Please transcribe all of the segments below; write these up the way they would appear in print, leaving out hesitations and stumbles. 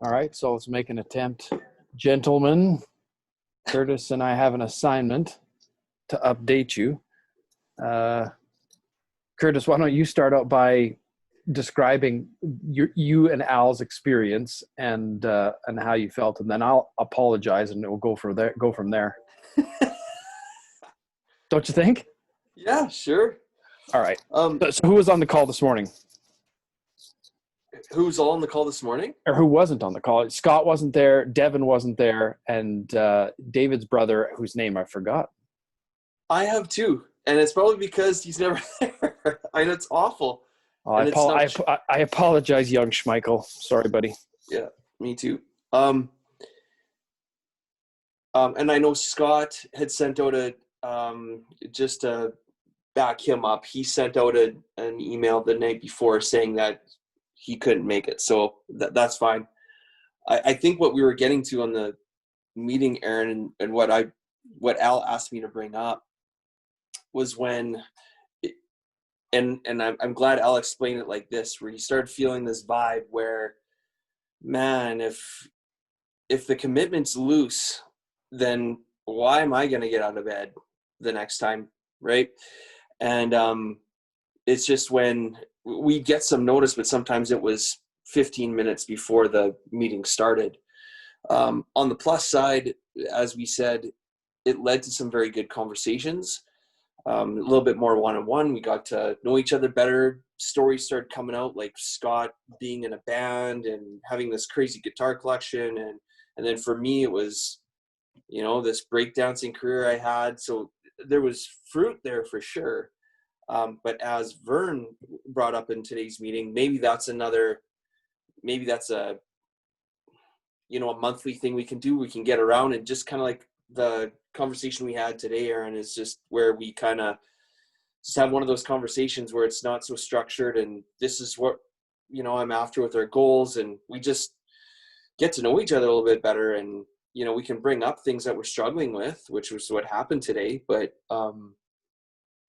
All right, so let's make an attempt. Gentlemen, Kurtis and I have an assignment to update you. Kurtis, why don't you start out by describing you and Al's experience and how you felt, and then I'll apologize and we'll go from there. Don't you think? Yeah, sure. All right. So who was on the call this morning? Who's all on the call this morning? Or who wasn't on the call? Scott wasn't there. Devin wasn't there. And David's brother, whose name I forgot. I have two. And it's probably because he's never there. I know it's awful. I apologize, young Schmeichel. Sorry, buddy. Yeah, me too. And I know Scott had sent out just to back him up. He sent out an email the night before saying that he couldn't make it. So that's fine. I think what we were getting to on the meeting, Aaron, and what Al asked me to bring up was when, and I'm glad Al explained it like this, where he started feeling this vibe where, man, if the commitment's loose, then why am I going to get out of bed the next time, right? And it's just when we get some notice, but sometimes it was 15 minutes before the meeting started. On the plus side, as we said, it led to some very good conversations, a little bit more one-on-one. We got to know each other better. Stories started coming out, like Scott being in a band and having this crazy guitar collection. And then for me, it was, this breakdancing career I had. So there was fruit there for sure. But as Vern brought up in today's meeting, maybe that's a monthly thing we can do. We can get around and just kind of like the conversation we had today, Aaron, is just where we kind of just have one of those conversations where it's not so structured and this is what, I'm after with our goals, and we just get to know each other a little bit better. And, we can bring up things that we're struggling with, which was what happened today. But,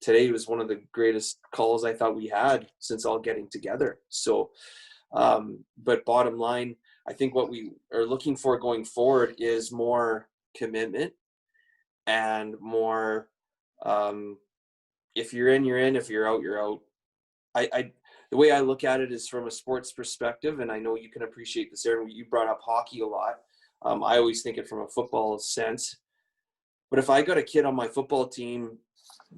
today was one of the greatest calls I thought we had since all getting together. So, but bottom line, I think what we are looking for going forward is more commitment and more, if you're in, you're in, if you're out, you're out. The way I look at it is from a sports perspective, and I know you can appreciate this, Aaron. You brought up hockey a lot. I always think it from a football sense. But if I got a kid on my football team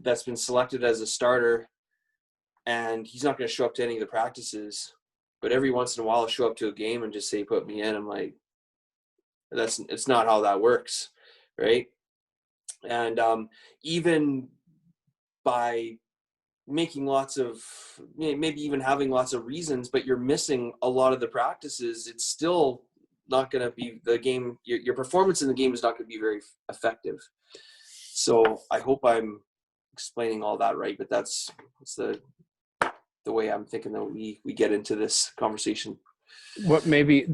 that's been selected as a starter and he's not going to show up to any of the practices, but every once in a while I'll show up to a game and just say, put me in. I'm like, it's not how that works. Right. And even by making maybe even having lots of reasons, but you're missing a lot of the practices, it's still not going to be the game. Your performance in the game is not going to be very effective. So I hope I'm explaining all that right, but that's the way I'm thinking that we get into this conversation. What maybe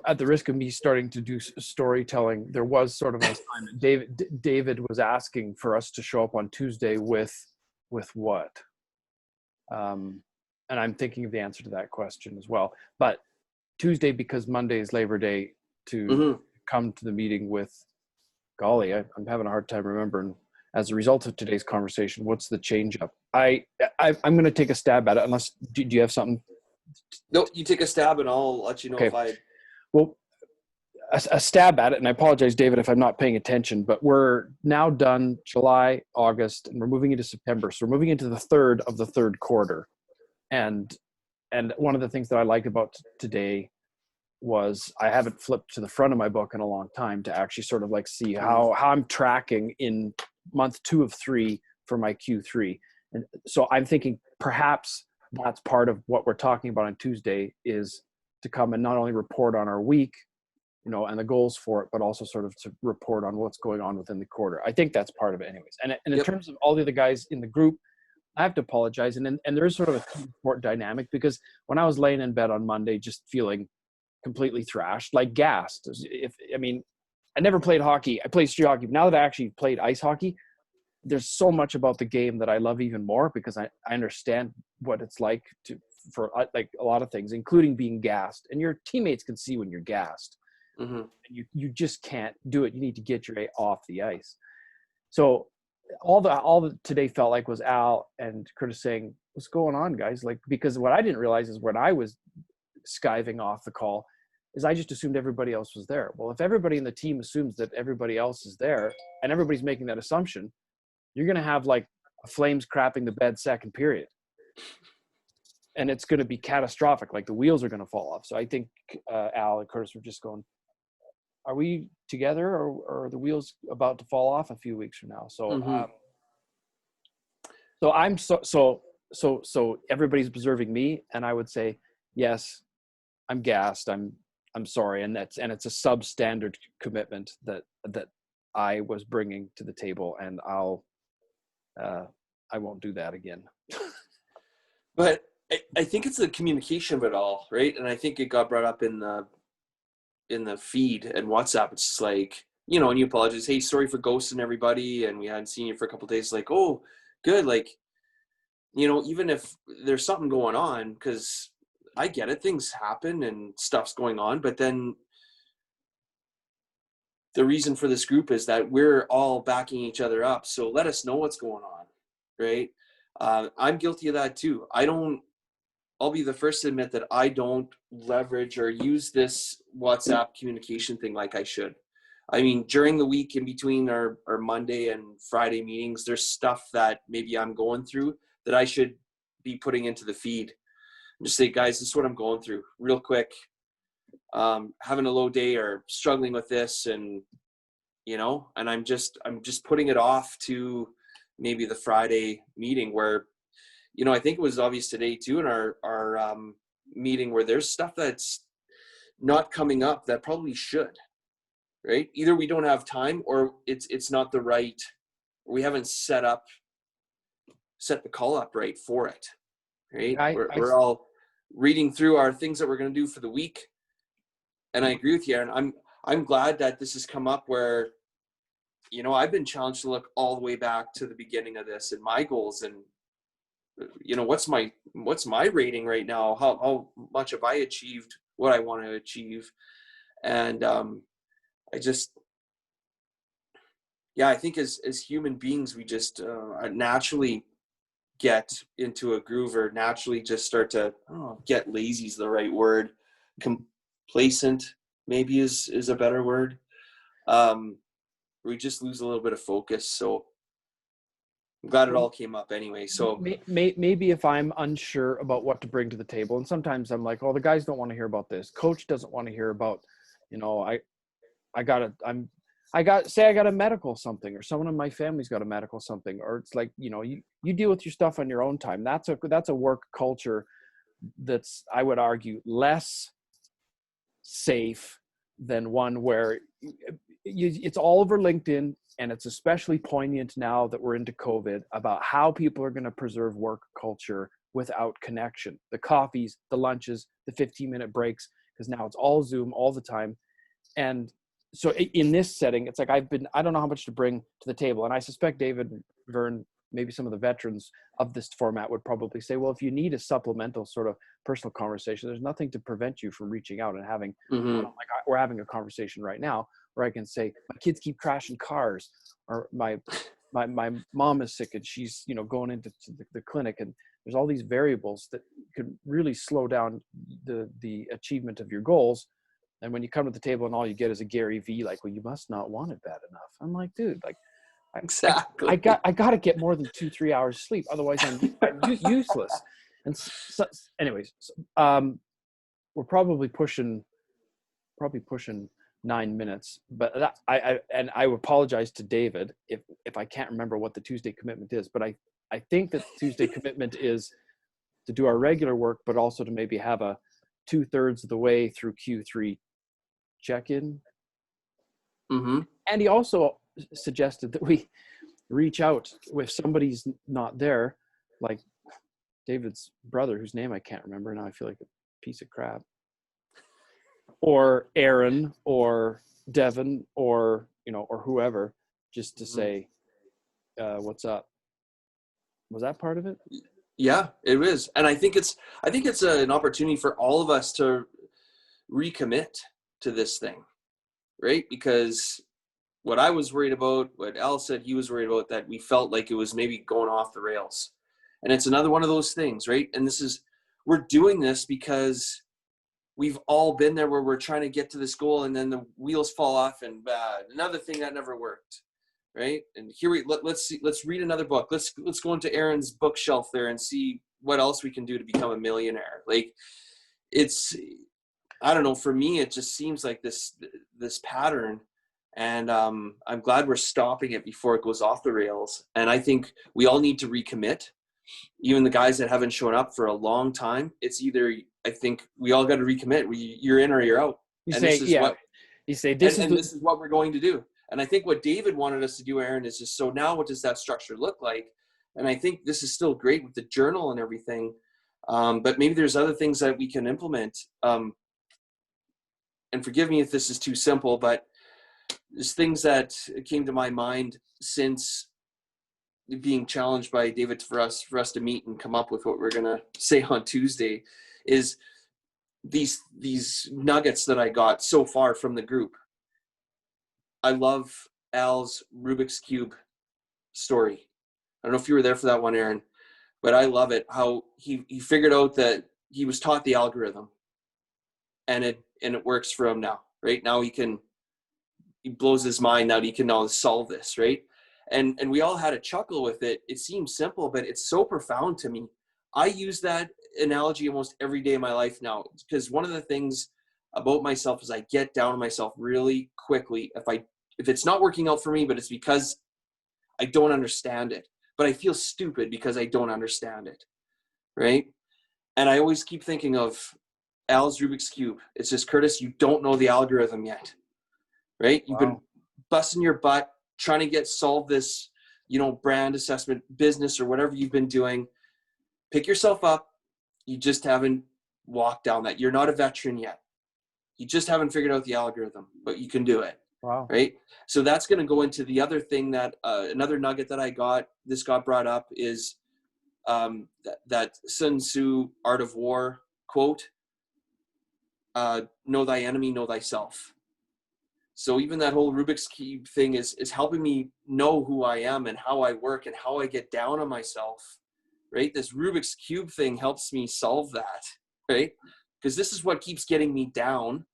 at the risk of me starting to do storytelling, there was sort of an assignment. David was asking for us to show up on Tuesday with what? And I'm thinking of the answer to that question as well. But Tuesday, because Monday is Labor Day, to come to the meeting with, golly, I'm having a hard time remembering. As a result of today's conversation, what's the change up? I'm going to take a stab at it. Unless, do you have something? No, you take a stab and I'll let you know. Okay. Well, a stab at it, and I apologize, David, if I'm not paying attention, but we're now done July, August, and we're moving into September. So we're moving into the third of the third quarter. And one of the things that I liked about today was I haven't flipped to the front of my book in a long time to actually sort of like see how I'm tracking in month 2 of 3 for my Q3. And so I'm thinking perhaps that's part of what we're talking about on Tuesday, is to come and not only report on our week, and the goals for it, but also sort of to report on what's going on within the quarter. I think that's part of it anyways. And in terms of all the other guys in the group, I have to apologize. And there is sort of a team sport dynamic, because when I was laying in bed on Monday, just feeling completely thrashed, like gassed. I never played hockey. I played street hockey. Now that I actually played ice hockey, there's so much about the game that I love even more, because I understand what it's like for like a lot of things, including being gassed, and your teammates can see when you're gassed. Mm-hmm. And you just can't do it. You need to get your A off the ice. So all the today felt like was Al and Kurtis saying, what's going on, guys? Like, because what I didn't realize is when I was skiving off the call is I just assumed everybody else was there. Well, if everybody in the team assumes that everybody else is there and everybody's making that assumption, you're going to have like a Flames crapping the bed second period. And it's going to be catastrophic. Like the wheels are going to fall off. So I think Al and Kurtis were just going, are we together or are the wheels about to fall off a few weeks from now? So, Mm-hmm. so I'm so everybody's observing me, and I would say, yes, I'm gassed. I'm sorry. And it's a substandard commitment that I was bringing to the table, and I won't do that again. But I think it's the communication of it all, right? And I think it got brought up in the feed and WhatsApp. It's just like, and you apologize, hey, sorry for ghosting everybody, and we hadn't seen you for a couple of days. Like, oh, good. Like, even if there's something going on, because I get it, things happen and stuff's going on, but then the reason for this group is that we're all backing each other up. So let us know what's going on, right? I'm guilty of that too. I'll be the first to admit that I don't leverage or use this WhatsApp communication thing like I should. I mean, during the week in between our Monday and Friday meetings, there's stuff that maybe I'm going through that I should be putting into the feed. And just say, guys, this is what I'm going through real quick. Having a low day or struggling with this, and and I'm just putting it off to maybe the Friday meeting where, I think it was obvious today too in our meeting where there's stuff that's not coming up that probably should, right? Either we don't have time or it's not the right, we haven't set the call up right for it, right? We're all reading through our things that we're going to do for the week. And I agree with you, Aaron. I'm glad that this has come up where, I've been challenged to look all the way back to the beginning of this and my goals and, what's my rating right now? How much have I achieved what I want to achieve? And I think as human beings, we just naturally get into a groove or naturally just start to get lazy is the right word. Complacent maybe is a better word. We just lose a little bit of focus. So I'm glad it all came up anyway. So maybe if I'm unsure about what to bring to the table, and sometimes I'm like, oh, the guys don't want to hear about this. Coach doesn't want to hear about, I got a medical something, or someone in my family's got a medical something, or it's like, you deal with your stuff on your own time. That's a work culture that's, I would argue, less safe than one where it's all over LinkedIn. And it's especially poignant now that we're into COVID about how people are going to preserve work culture without connection. The coffees, the lunches, the 15-minute breaks, because now it's all Zoom all the time. And so in this setting, it's like I don't know how much to bring to the table. And I suspect David, Vern, maybe some of the veterans of this format would probably say, well, if you need a supplemental sort of personal conversation, there's nothing to prevent you from reaching out and having, like we're having a conversation right now where I can say, my kids keep crashing cars, or my mom is sick and she's, going into the clinic, and there's all these variables that could really slow down the achievement of your goals. And when you come to the table and all you get is a Gary V, like, well, you must not want it bad enough. I'm like, dude, like, exactly. I got to get more than 2-3 hours sleep. Otherwise I'm useless. And so, anyways, we're probably pushing 9 minutes, but that, I apologize to David if I can't remember what the Tuesday commitment is, but I think that Tuesday commitment is to do our regular work, but also to maybe have a 2/3 of the way through Q3 check-in. And he also suggested that we reach out if somebody's not there, like David's brother, whose name I can't remember now. I feel like a piece of crap. Or Aaron or Devin or, or whoever, just to say, what's up? Was that part of it? Yeah, it is. And I think it's an opportunity for all of us to recommit to this thing, right? Because what I was worried about, what Al said he was worried about, that we felt like it was maybe going off the rails. And it's another one of those things, right? And we're doing this because we've all been there where we're trying to get to this goal and then the wheels fall off and another thing that never worked, right? And here let's read another book. Let's go into Aaron's bookshelf there and see what else we can do to become a millionaire. Like, it's, I don't know, for me it just seems like this pattern, and I'm glad we're stopping it before it goes off the rails. And I think we all need to recommit. Even the guys that haven't shown up for a long time, it's either, I think we all got to recommit. You're in or you're out. You and say, this is yeah. what You say this and, is and this is what we're going to do. And I think what David wanted us to do, Aaron, is just, so now what does that structure look like? And I think this is still great with the journal and everything, but maybe there's other things that we can implement. And forgive me if this is too simple, but there's things that came to my mind since being challenged by David for us to meet and come up with what we're going to say on Tuesday, is these nuggets that I got so far from the group. I love Al's Rubik's Cube story. I don't know if you were there for that one, Aaron, but I love it. How he figured out that he was taught the algorithm, and it works for him now. Right now he blows his mind now that he can now solve this, right? And we all had a chuckle with it. It seems simple, but it's so profound to me. I use that analogy almost every day of my life now, because one of the things about myself is I get down on myself really quickly if it's not working out for me, but it's because I don't understand it. But I feel stupid because I don't understand it, right? And I always keep thinking of Al's Rubik's Cube. It's just, Kurtis, you don't know the algorithm yet, right? You've been busting your butt trying to solve this, brand assessment business or whatever you've been doing. Pick yourself up. You just haven't walked down that. You're not a veteran yet. You just haven't figured out the algorithm, but you can do it. wow. Right? So that's going to go into the other thing that another nugget that this got brought up is that Sun Tzu Art of War quote, know thy enemy, know thyself. So even that whole Rubik's Cube thing is helping me know who I am and how I work and how I get down on myself, right? This Rubik's Cube thing helps me solve that, right? Because this is what keeps getting me down.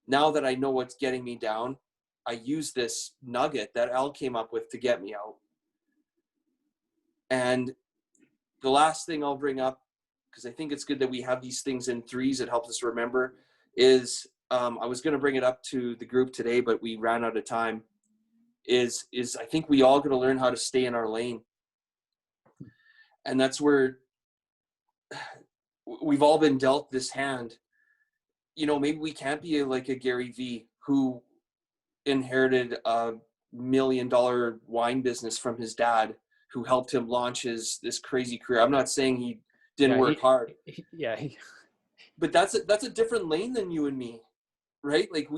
Now that I know what's getting me down, I use this nugget that Al came up with to get me out. And the last thing I'll bring up, because I think it's good that we have these things in threes, it helps us remember, is I was going to bring it up to the group today, but we ran out of time, is I think we all got to learn how to stay in our lane. And that's where we've all been dealt this hand. Maybe we can't be like a Gary V who inherited $1 million wine business from his dad, who helped him launch this crazy career. I'm not saying he didn't work hard. But that's a different lane than you and me, right? Like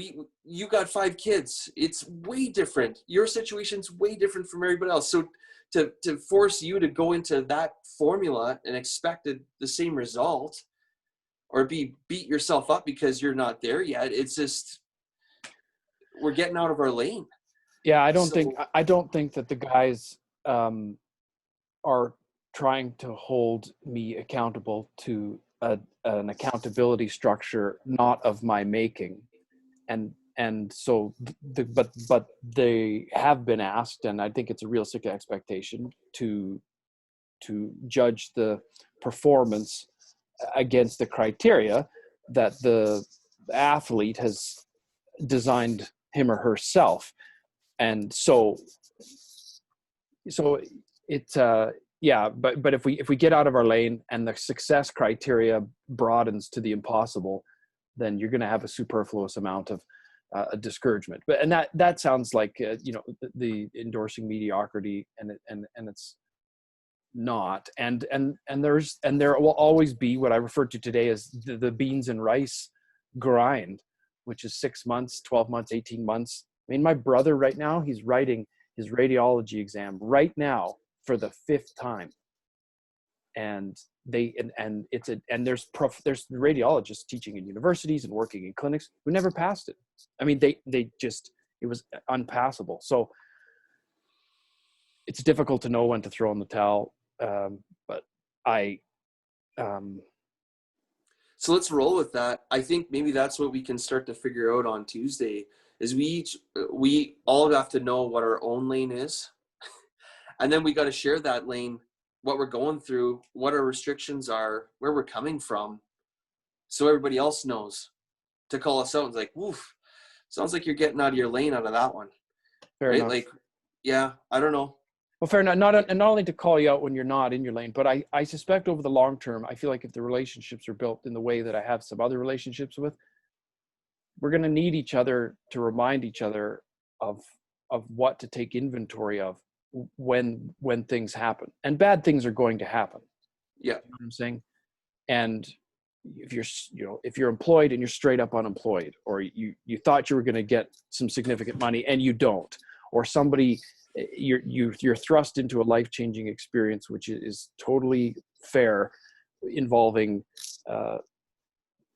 you got 5 kids. It's way different. Your situation's way different from everybody else. So to force you to go into that formula and expect the same result, or beat yourself up because you're not there yet, it's just, we're getting out of our lane. Yeah, I don't think that the guys are trying to hold me accountable to an accountability structure not of my making, and so but they have been asked, and I think it's a realistic expectation to judge the performance against the criteria that the athlete has designed him or herself. And so it's but if we get out of our lane and the success criteria broadens to the impossible, then you're going to have a superfluous amount of discouragement. And that sounds like the endorsing mediocrity, and it's not. And there will always be what I referred to today as the beans and rice grind, which is 6 months, 12 months, 18 months. I mean, my brother right now, he's writing his radiology exam right now for the 5th time. and there's radiologists teaching in universities and working in clinics who never passed it. I mean, they just, it was unpassable. So it's difficult to know when to throw in the towel. But so let's roll with that. I think maybe that's what we can start to figure out on Tuesday is we all have to know what our own lane is. And then we got to share that lane, what we're going through, what our restrictions are, where we're coming from. So everybody else knows to call us out and like, woof, sounds like you're getting out of your lane out of that one. Fair right? enough. Like, yeah, I don't know. Well, fair enough. Not only to call you out when you're not in your lane, but I suspect over the long term, I feel like if the relationships are built in the way that I have some other relationships with, we're going to need each other to remind each other of what to take inventory of when things happen. And bad things are going to happen. Yeah. You know what I'm saying? And if you're employed and you're straight up unemployed, or you thought you were going to get some significant money and you don't, or somebody, you're thrust into a life-changing experience, which is totally fair, involving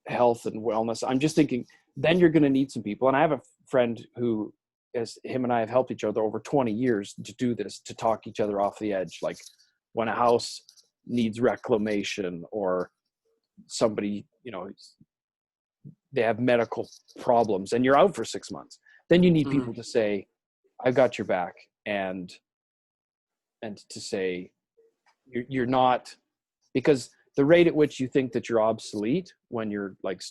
health and wellness. I'm just thinking, then you're going to need some people. And I have a friend who, as him and I have helped each other over 20 years to do this, to talk each other off the edge. Like when a house needs reclamation, or somebody, they have medical problems and you're out for 6 months, then you need people to say, I've got your back. And to say you're not, because the rate at which you think that you're obsolete when you're like,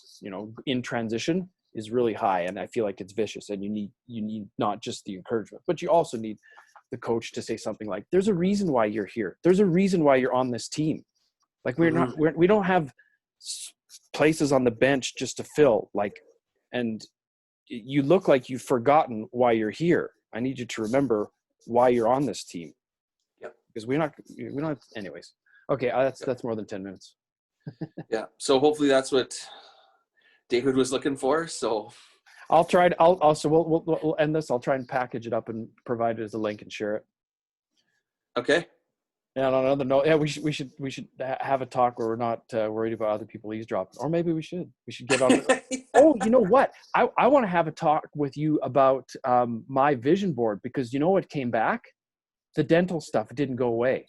in transition is really high. And I feel like it's vicious, and you need not just the encouragement, but you also need the coach to say something like, there's a reason why you're here. There's a reason why you're on this team. Like we don't have places on the bench just to fill, like, and you look like you've forgotten why you're here. I need you to remember why you're on this team. Yep. Because we don't, anyways. Okay. That's more than 10 minutes. Yeah. So hopefully that's what David was looking for. So I'll try to, also, we'll end this. I'll try and package it up and provide it as a link and share it. Okay. And on another note, yeah, we should have a talk where we're not worried about other people eavesdropping, or maybe we should get on. Oh, you know what? I want to have a talk with you about my vision board, because you know what came back? The dental stuff didn't go away.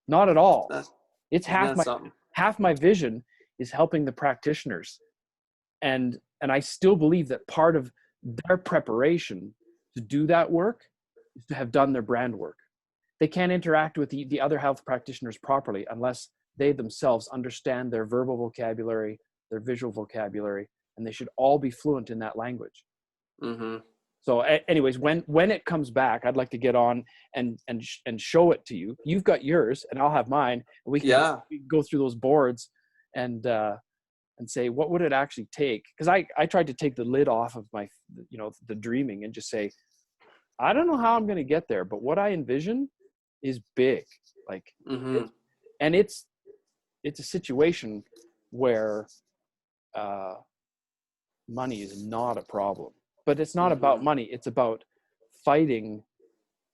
Not at all. It's half my vision is helping the practitioners. And I still believe that part of their preparation to do that work is to have done their brand work. They can't interact with the other health practitioners properly unless they themselves understand their verbal vocabulary, their visual vocabulary, and they should all be fluent in that language. Mm-hmm. So anyways, when it comes back, I'd like to get on and show it to you. You've got yours and I'll have mine. And we can go through those boards and say, what would it actually take? Because I tried to take the lid off of my, the dreaming, and just say, I don't know how I'm going to get there, but what I envision is big. Like, and it's a situation where money is not a problem. But it's not about money. It's about fighting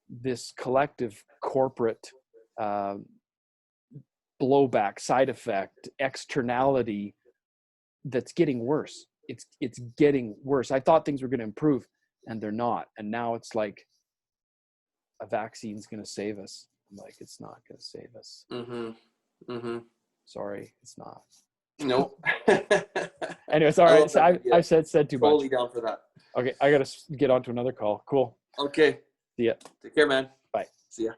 this collective corporate blowback, side effect, externality that's getting worse. It's getting worse. I thought things were going to improve, and they're not. And now it's like a vaccine's going to save us. I'm like, it's not going to save us. Sorry, it's not. Nope. Anyways, all right. So I said too much. Totally down for that. Okay, I got to get on to another call. Cool. Okay. See ya. Take care, man. Bye. See ya.